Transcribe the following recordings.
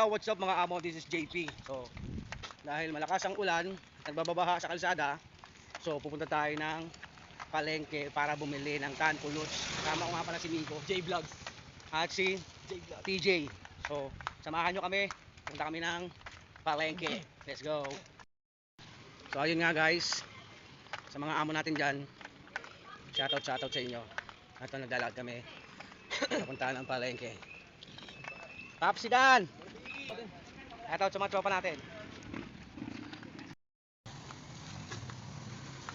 what's up mga amo? This is JP. So, dahil malakas ang ulan, nagbababaha sa kalsada, so pupunta tayo ng palengke para bumili ng canned foods. Kasama ko nga pala si Miko, J Vlogs, at si TJ. So, samahan nyo kami. Punta kami ng palengke. Let's go. So, ayun nga guys, sa mga amo natin dyan, shoutout sa inyo. At naglalakad kami papunta ng palengke. Papsi Dan! Shoutout sa mga tropa natin.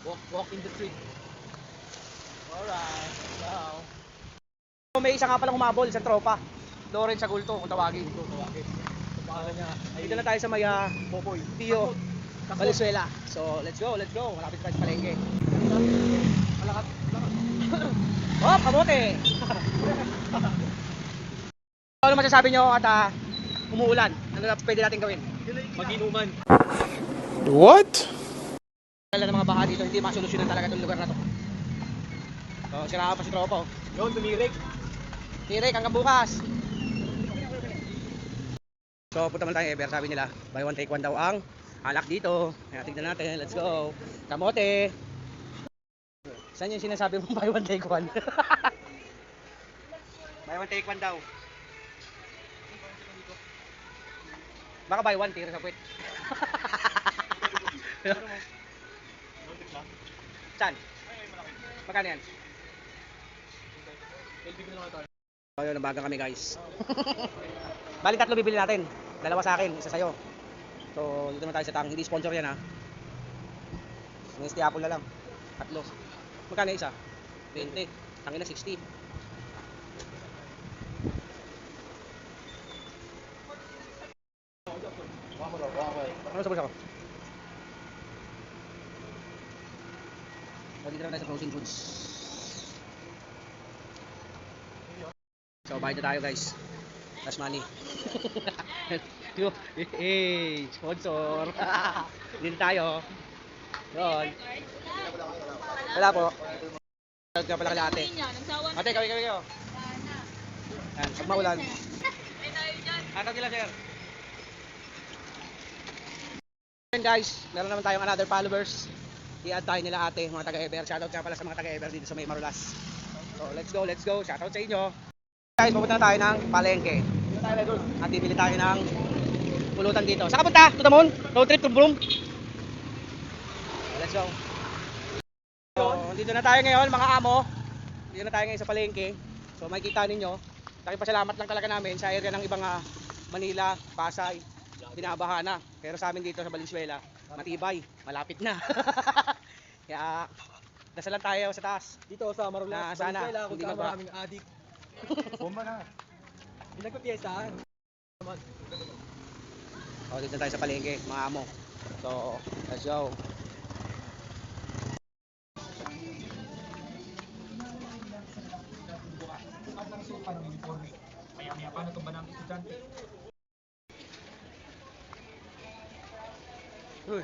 Walk in the street. Alright, wow. May isa nga palang humabol, isang tropa. Lawrence Sagulto, kung tawagin. Dito na tayo sa Maya Popoy, Tio Valenzuela. So, let's go. Malapit tayo sa palengke. Malakat. Oh, kamote! Ano masasabi nyo at umuulan? Ano na pwede natin gawin? Mag-inuman. What? Dala ng mga baha dito, hindi masolusyonan talaga itong lugar na to. So, siraan pa si tropa. Yun, tumirik. Tirik, hanggang bukas. So, punta man tayo ever. Sabi nila, buy one take one daw ang alak dito. Kaya tignan natin, let's go. Kamote. Saan yung sinasabi mong buy one take one? Buy one take one daw. Baka buy one, tira sa puwet. Saan? Magkano yan? Ayun, nabaga kami guys. Bali tatlo bibili natin. Dalawa sa akin, isa sa'yo. So, dito naman tayo sa tang. Hindi sponsor yan ha. Nesty Apple na lang. Tatlo. Magkano isa? 20. Tangina 60. Ano sa bulsa ko? So, dito naman tayo sa frozen foods. So, bayad na tayo guys. Last money. Hey, sponsor. Dito tayo. Yun. Wala po. Wala ka pala kala ate. Ate, kawin kayo. Yan, pag maulan. Atag nila sir. Guys, meron naman tayong another followers. I-add tayo nila ate, mga taga-Ever. Shoutout nga pala sa mga taga-Ever dito sa May Marulas. So, let's go. Shoutout sa inyo. Guys, pupunta tayo ng palengke. At bibili tayo ng pulutan dito. Saan ka punta? To the moon? Road trip to Broom? Let's go. So, dito na tayo ngayon mga amo. Dito na tayo ngayon sa palengke. So, makikita ninyo. Pasalamat lang talaga namin sa area ng ibang Manila, Pasay. Binabaha na. Pero sa amin dito sa Valenzuela, matibay, malapit na. Kaya dasalan tayo sa taas. Dito sa Marulas, sana hindi hindi maraming adik. Bomba na. Hindi nagpapiestahan. O, dito tayo sa palengke, mga amo. So, let's go. Maya-maya pa na tumba ng estudyante. Uy.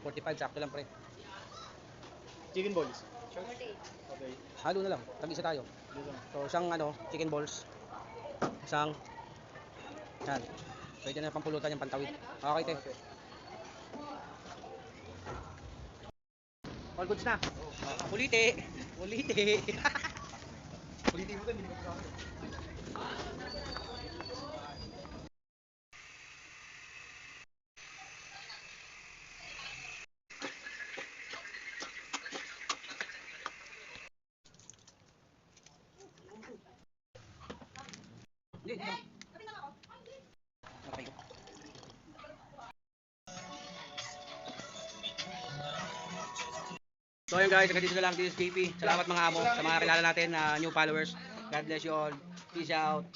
$45 sakto lang pre. Chicken balls. Okay. Halo na lang, tag-isa tayo. So, isang chicken balls. Isang yan. Pwede na pampulutan yung pantawid. Okay, te. All goods na. Uliti. Ulitin mo din, hindi ko So ayun guys, hanggang dito na lang. This is JP. Salamat mga amo sa mga kilala natin na new followers. God bless you all. Peace out.